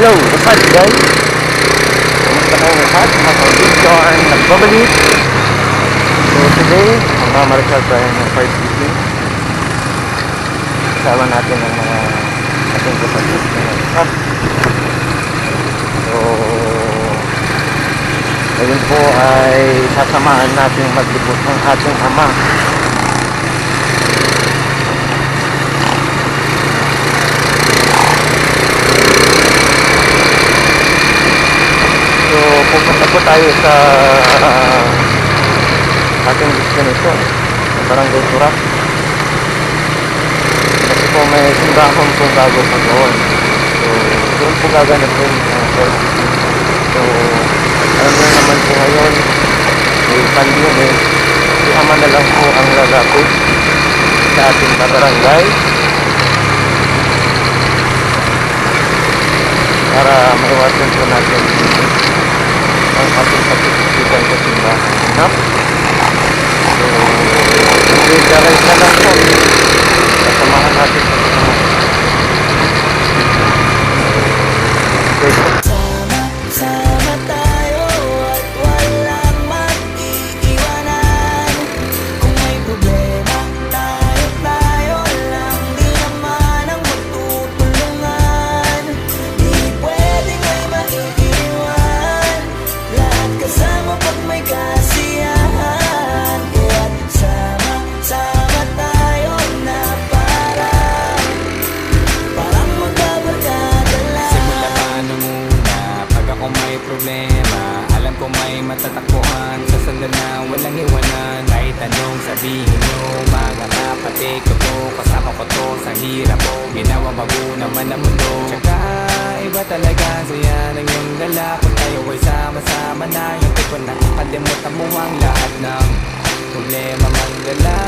Hello, what's up guys? Kumusta kayo lahat? Mga video ang nagbabalik. So today, magmamarisal tayo ng fried chicken. Kasama natin ang mga ating kapatid na nag-up. So ngayon po ay sasamahan natin maglibot ng ating ama. Pupunta po tayo sa ating destination sa Barangay Turak kasi po may simbahan po bago pa doon. So doon po gaganapin first visit. So alam nyo naman po ngayon may pandemic, si ama na lang po ang lalapit sa ating barangay para maiwasan po natin ang ating pagkikisipan sa simbahan. So, encourage na lang po. Kasamahan natin sa simbahan. Sama tayo at walang mag-iiwanan. Kung may problema, tayo lang. Di naman ang magtutulungan. Di pwedeng may maiiwan. Lahat kasama pag may kasiyahan. Kaya sama tayo na parang magkabarkada lang. Simula pa nung una, pag ako may problema, alam ko may matatakbuhan. Sasundan na walang iwanan. Kahit anong sabihin nyo, mga kapatid ko to, kasama ko to sa hirap ko. Ginawa bago naman ang mundo. Tsaka iba talaga saya ng iyong dala. Kung tayo ay sama-sama na, yung tipo na kalimutan mo ang lahat ng problema mang dala.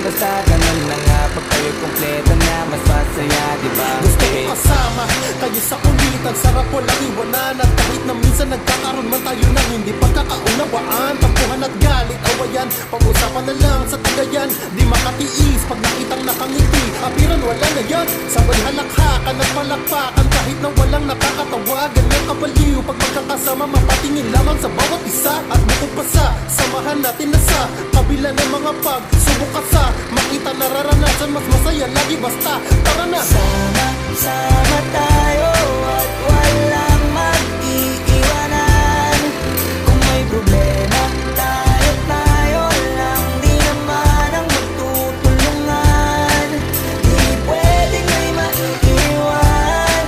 Basta ganun na nga, pag tayo kompleto na, mas masaya, diba? Gusto ko kasama kayo sa kulitan. Sarap walang iwanan. At kahit na minsan nagkakaroon man tayo ng hindi pagkakaunawaan, tampuhan at galit, awayan, pag-usapan na lang sa tagayan. Di makatiis pag nakitang nakangiti, apiran wala na yan. Sabay halakhakan at palakpakan kahit na walang nakakatawa. Ganyan kabaliw pag magkakasama, mapatingin lamang sa bawat isa. At bukod pa sa samahan natin na sa kabila ng mga pagsubok ka sa makita nararanasan, mas masaya lagi basta tara na. Sama tayo at walang mag-iiwanan. Kung may problema, tayo lang. Di naman ang magtutulungan. Di pwedeng may maiiwan.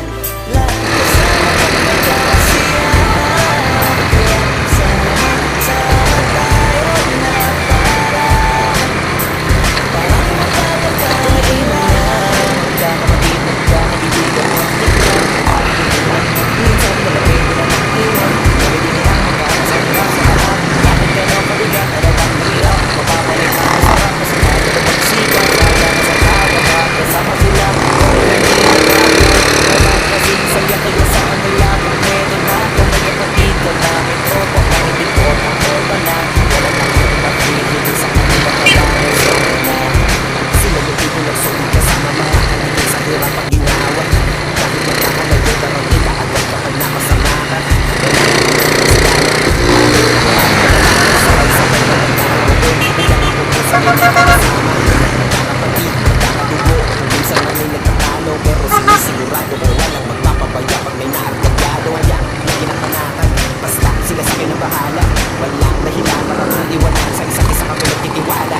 Lahat kasama pag may kasiyahan. Kaya sama tayo na parang magkakaibigan. Magkakapatid, magkakaibigan. Minsan malapit na mag-iwan. Pwede nilang magkakasama sa lahat. Bakit gano'ng kabigat? Ano bang hirap? Mapapalik na masarap. Kasi tayo na magsikat. Kaya na sa tawa ka. Kasama sila. Naman kasi saya kayo sa kanila. Kung meron na kung may kapatid ko na may tropa. Kahit di po ang tropa na. Wala lang yung pag-ibig sa kanila. Kaya sa na sila yung tipo nagsulit kasama mga kanila sa hirap pag ginawa. Kahit magkakalayo pero kita agad kapag nakasamakan. Sabay-sabay na magkakaroon. Kaya kung sa mga magkakapatid, magkakadugo. Kung minsan man ay nagkatalo pero sinisigurado ko walang magpapabaya pag may naarkadyado. Kaya lagi ng panatan, basta sila sa akin ang bahala. Walang dahilan para maiwanan sa isa't isa kami nagtitiwala.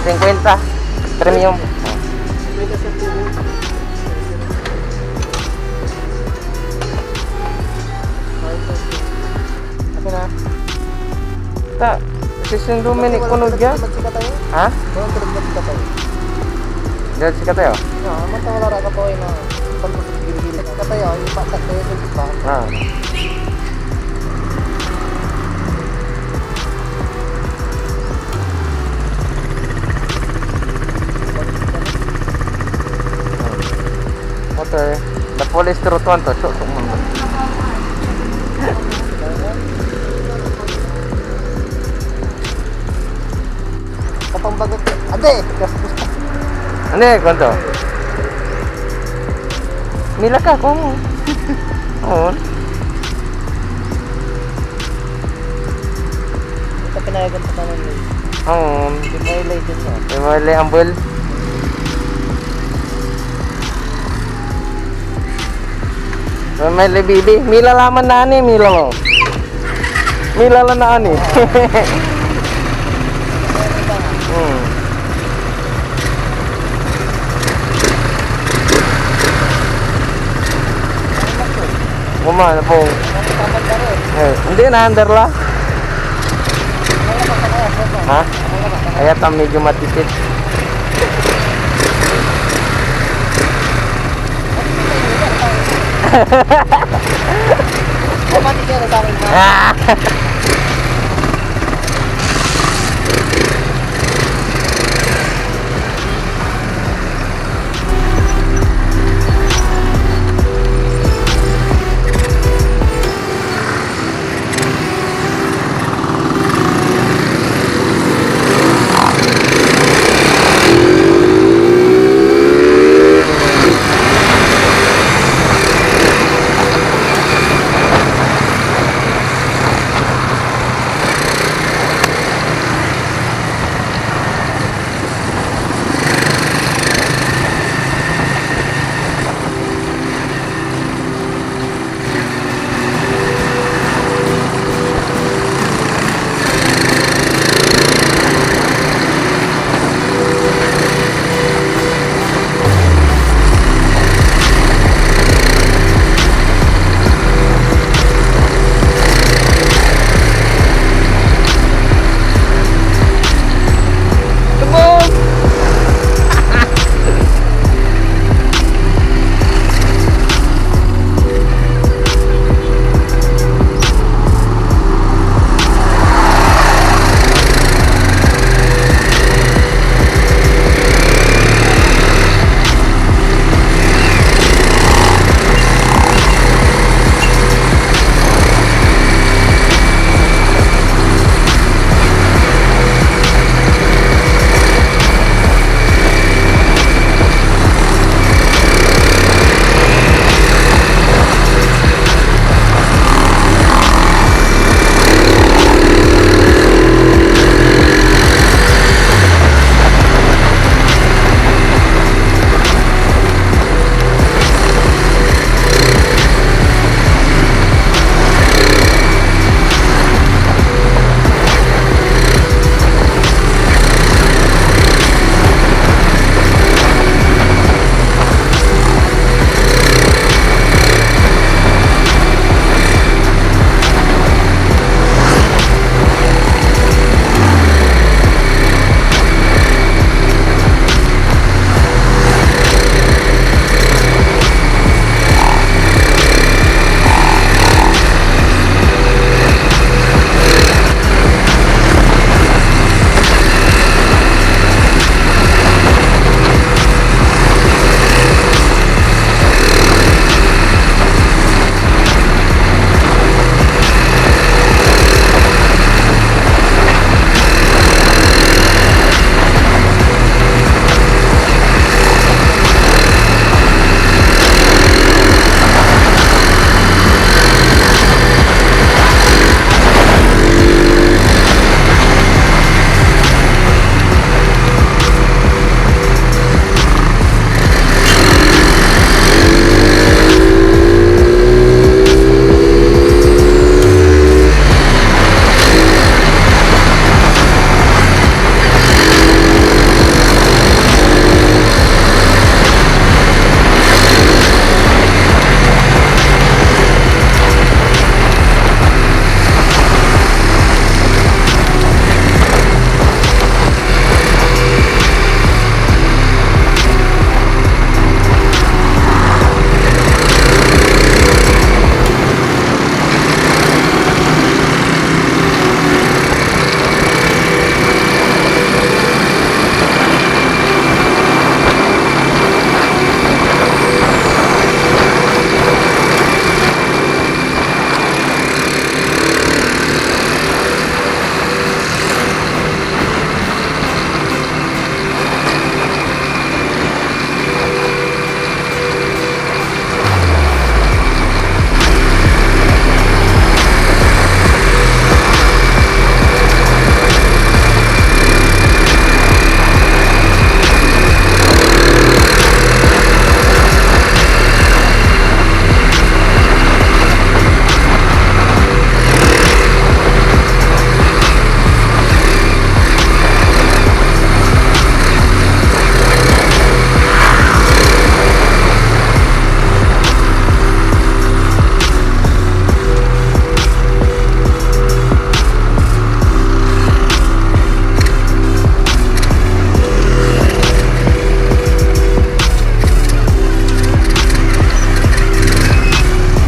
50. Premium. Ako na. Ta, si St. Dominic kunod ya? Ha? Dahil sikat tayo? Ah. Motor, the police turutuan to, so tumunod. Kapambagot. Ade! Ano eh, kwanto? Mila ka kung... Oo. Ito pinayagan pa naman yun. Oo. Di mo ilay din yan. May mali ang bull. May mali bibi. Mila laman na ani, mila mo. Mila lang na ani. Kumana po. Hindi na under la. Ha? Kaya medyo matipid. Kumati ka na sa akin ha.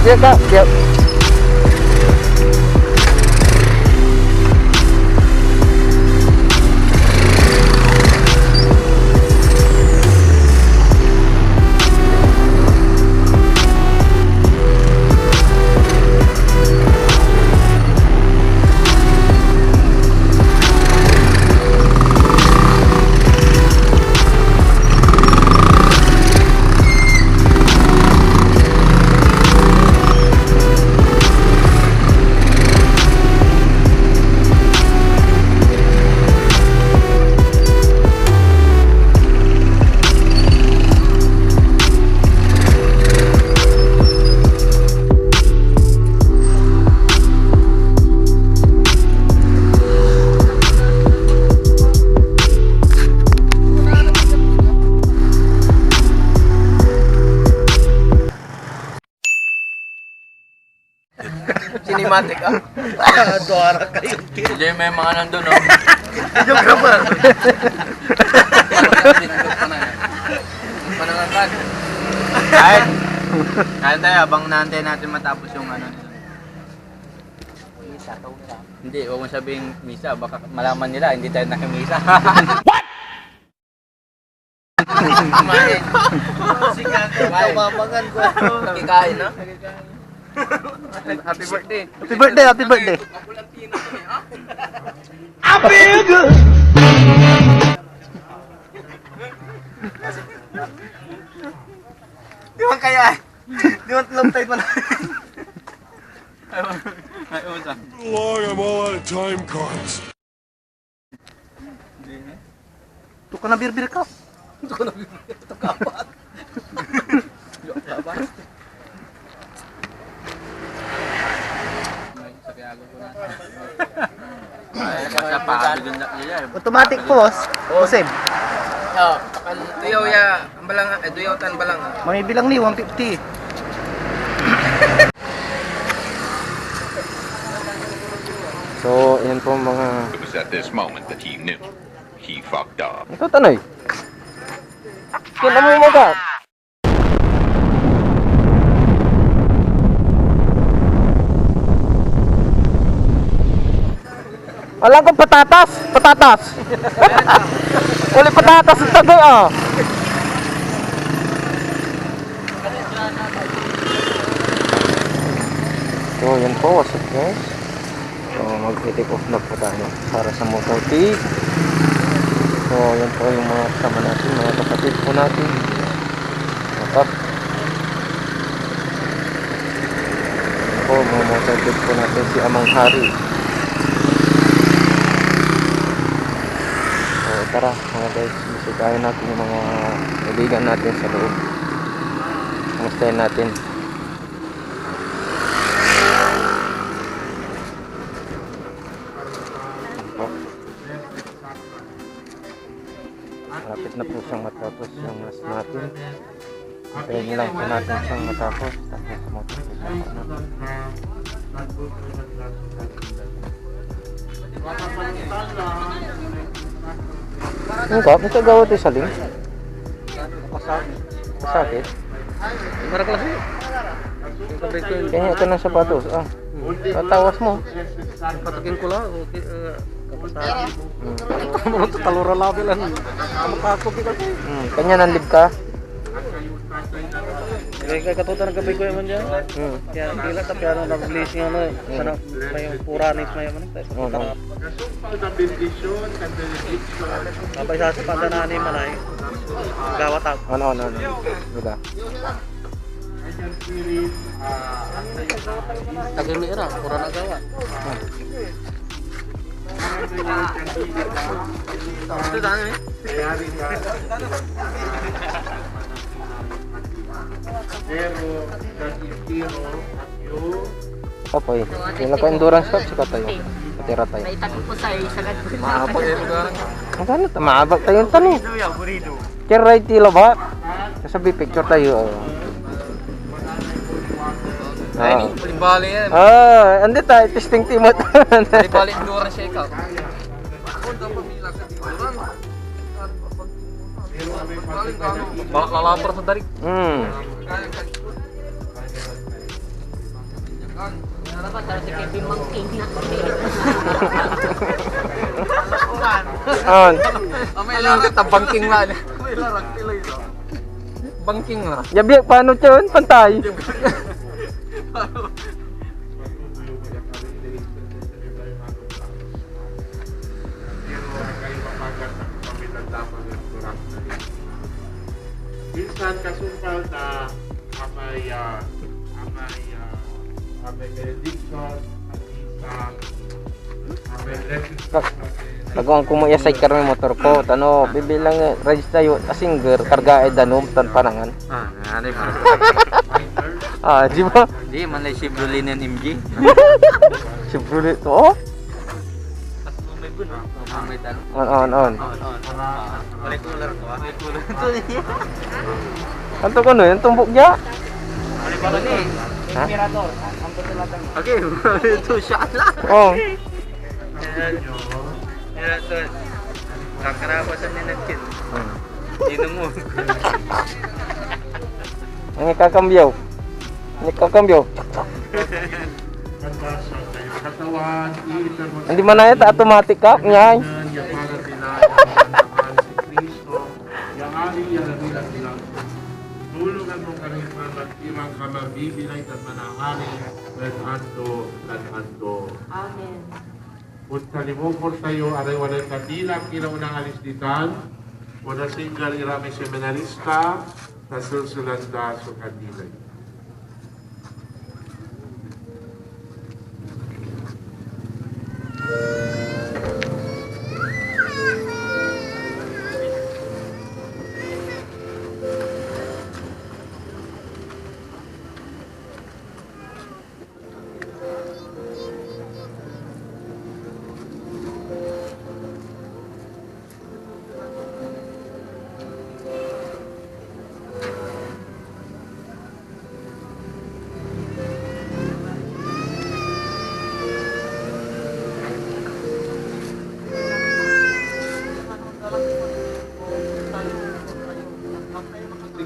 Siya ka, siya. Cinematic ah. Dora kayo. Hindi may mga nandun no. Videographer. Panangakan. Kahit tayo, abang naantay natin matapos yung ano nila. Hindi, huwag mo sabihing misa, baka malaman nila, hindi tayo nakimisa. What? Kumain. Mamangan ko. Kikain, no? Happy birthday. Happy birthday, happy birthday. Di man kaya. Di man long time pala. Ayaw mo sa. Lord, I'm all out of time cards. Ito ka na bir ka. Automatic pause. Posib. Tuyaw ya, balang, tuyaw tan balang. Mamibilang ni 150. So, yan po mga... It was at this moment that he knew. He fucked up. Ito, Tanoy. Kailan mo ka? Alam ko patatas. Patatas. Uli patatas ang tagoy ah. So, yan po. What's up guys? So, mag-take off na po tayo para sa motor tea. So, yan po yung mga kasama natin, mga kapatid po natin. Makap. Yan po, mga motor tea po natin, si Amang Hari. So, tara mga guys, bisitahin natin yung mga kaibigan natin sa loob. Kamustahin natin. Malapit na po siyang matapos yung last natin. Hintayin lang po natin siyang matapos. Tapos sa motor po siya natin. Ang ka? Kung gawa ito sa link? Kasakit? Marak lang siya. Kaya ito ng sapatos. Ah, tatawas mo. Patakin ko lang. Kapasahan. Kamu itu talura labelan. Kamu kakop kita tuh. Kanya nandib ka? Kaya katutan ng gabi ko yaman dyan. Kaya gila tapi ano na-release nga ano. Sana may yung puranis may yaman. Kapag sa pandanaan ni Manay. Gawatag. Ano. Diba? Tagilira, pura na gawa. Itu dana ni. Apa eh? Yung naka-endurance cup, sika tayo. Patira tayo. Naitabi po sa isagad po. Maabot yung lugar. Ang ganit, maabag tayo yung tanong. Kaya right tila ba? Sabi picture tayo. Ay, ini bali yan. Andi tayo, testing timot. Bali endurance siya ikaw. Baka lalapar sa darig. On. May larang bangking man. May larang tiloy no. Bangking nga. Yabi, paano yun? Pantay. Minsan kasumpal na may benediction at minsan may blessing. Nagawang kumaya sa karami motor ko. Tano, bibilang register yun. Asinger, karga ay danom, tan panangan. Ano ba? Di ba? Di man lay Chevrolet ng MG. Chevrolet to, oh. May tanong. On. May cooler ko. May cooler to niya. Kanto ko no, yung tumbok niya. Ano ba ni? Ha? Okay, ito siya lang. Oh. Ito. Kakarapasan ni Nagkit. Inom mo. Ang ikakambyaw. Kanta sa katawan, iiter mo Hindi man na ito, automatic ka. Ngay. yang para sila ang si Kristo, yang ari yan bilang bilang tulungan mo kami magtimang ka mabibilay at manahari at ando. Amen. Kung kalimukor tayo, aray walay kadila, kinaunang alisditan, o na single irami seminarista, na sulsulanda so kadilay.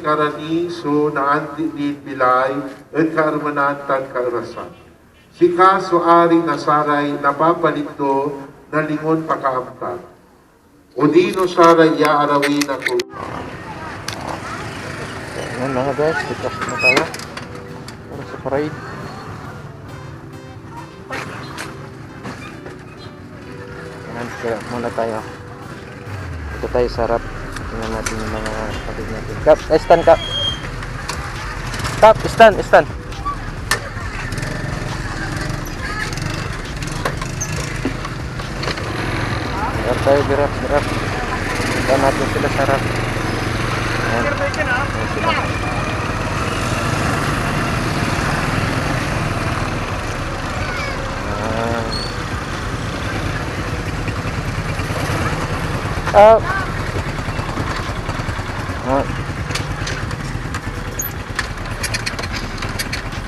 Karani so naanti ni bilay at kaarmanatan kaarasan. Si kaso ari nasaray napapalito na lingon pakaamtan. O dino saray ya arawin ako. Ayan mga guys, tikas na tayo. Para sa parade. Ayan, kaya muna tayo. Ito tayo sa harap. Tingnan natin yung mga kapatid natin. Kap, stand kap. Kap, stand. Harap tayo, dirap. Ito natin sila sa harap. Ayan. Ayan sila.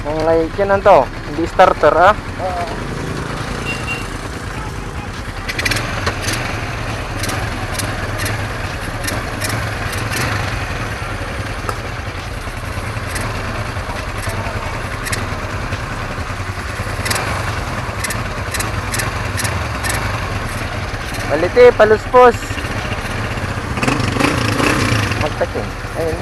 Ang light yan to, hindi starter ah. Balite, paluspos. Magtaking. Ayun.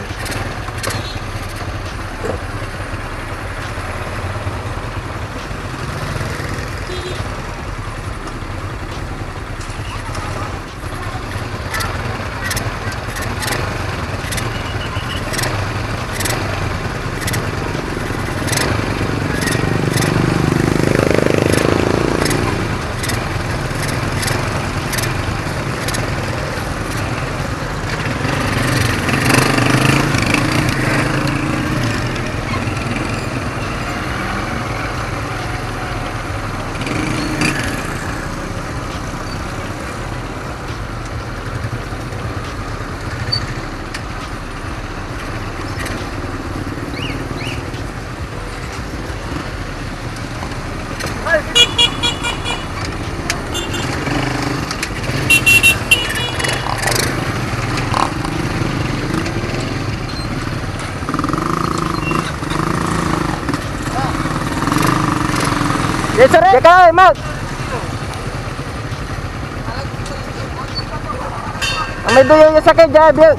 Yes, sir. Ya kay, Mag. May duyo yung sakay dyan, Bill.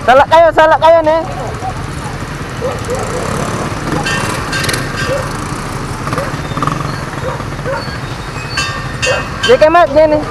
Salak kayo nih. Jadi kemat gini.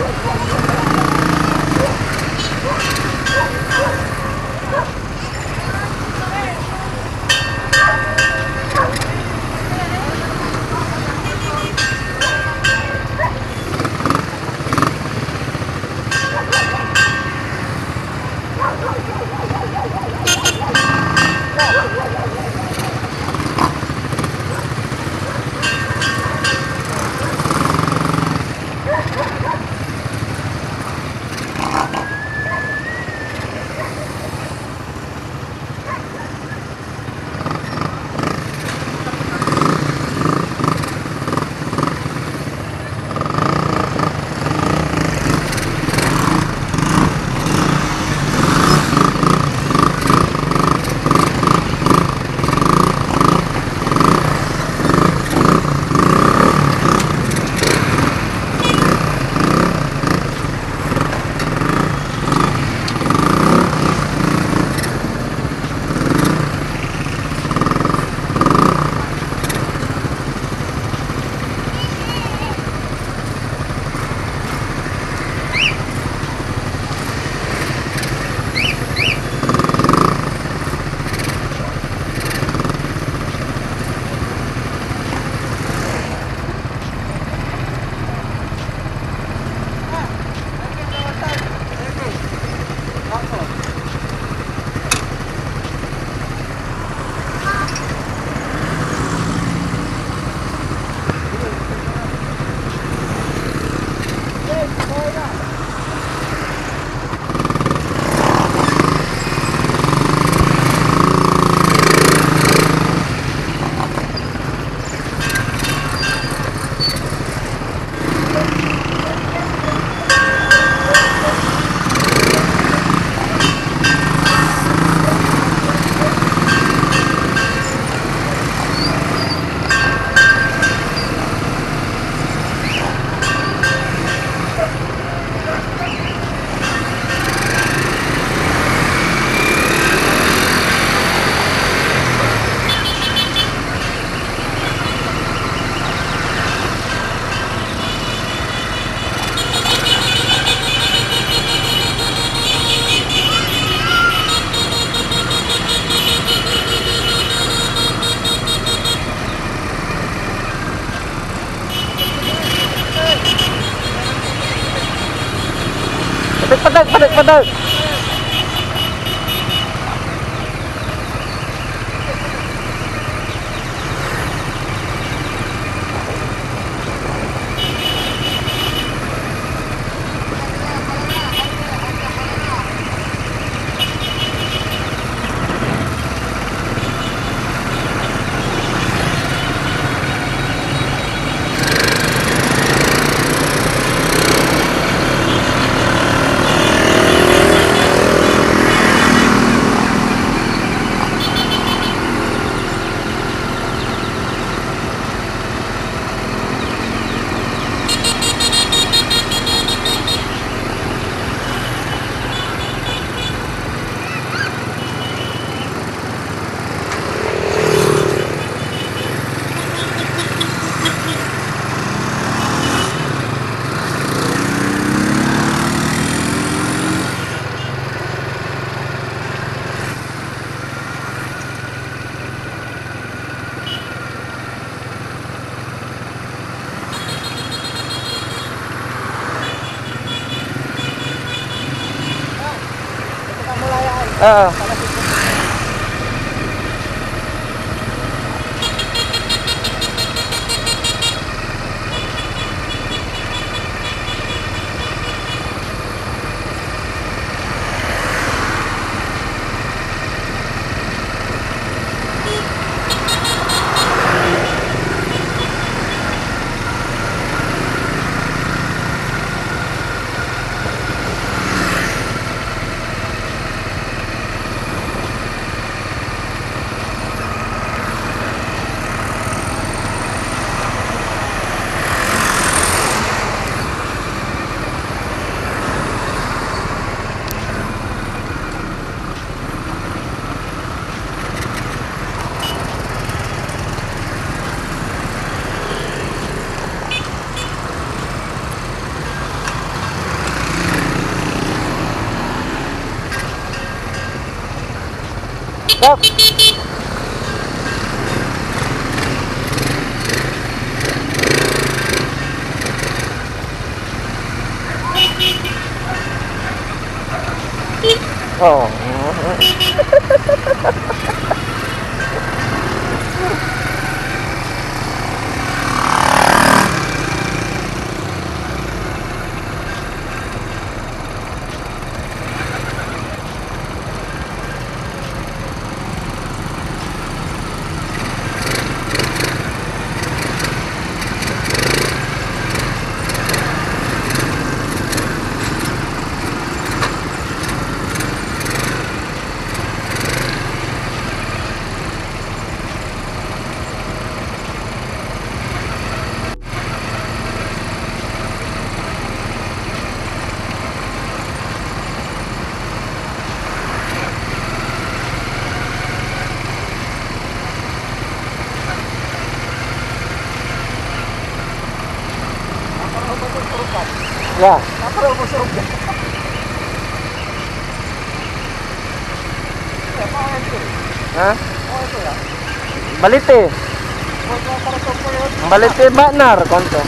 Padat. Kap. Oh. Ya. Hah? Balite. Balite banar konto.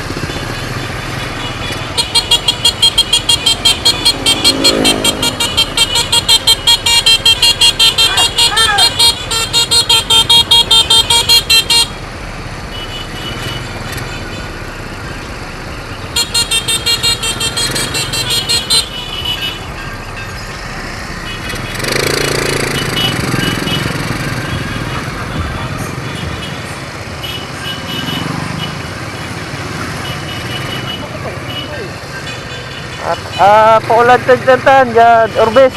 Paulad tagtantan ya Orbis.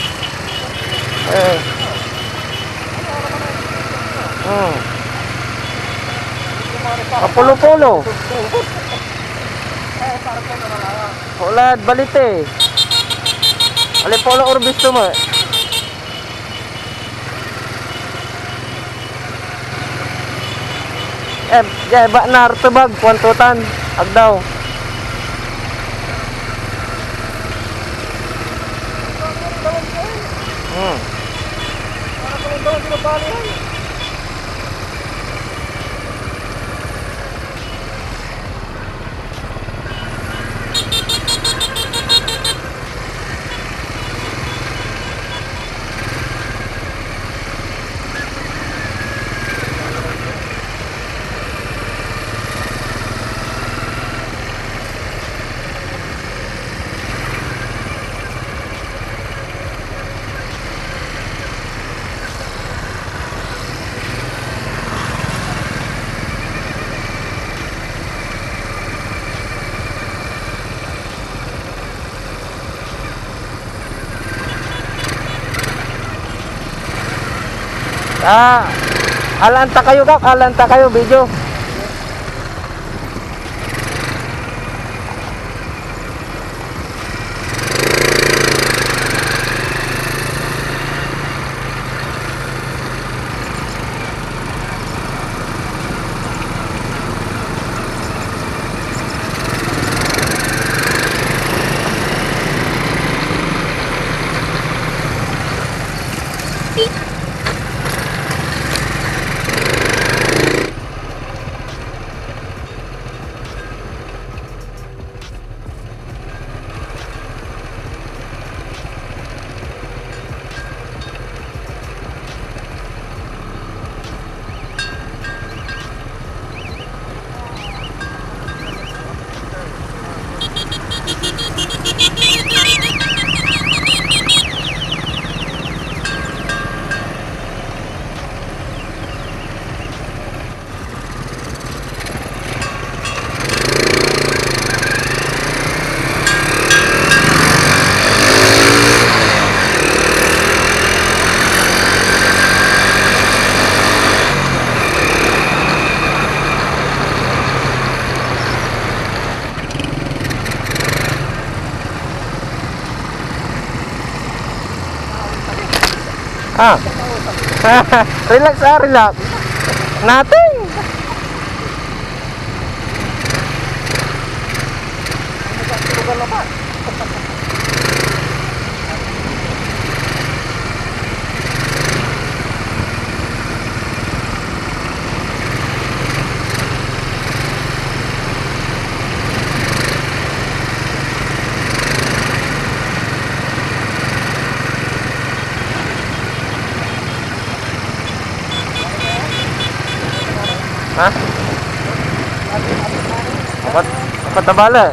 Pulo-pulo. Paulad Balite. Ali polo Orbis to mo. Ya baknar tebag kwantutan agdaw. Alanta kayo kap, alanta kayo video. Relax relax. Nothing. Ha? Apat na bala.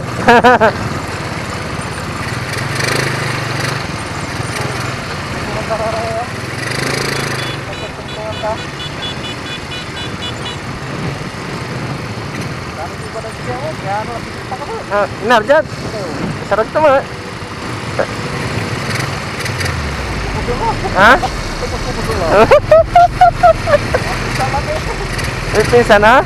Inarjad. Sarap ito mo. Ha? May pinsan ha?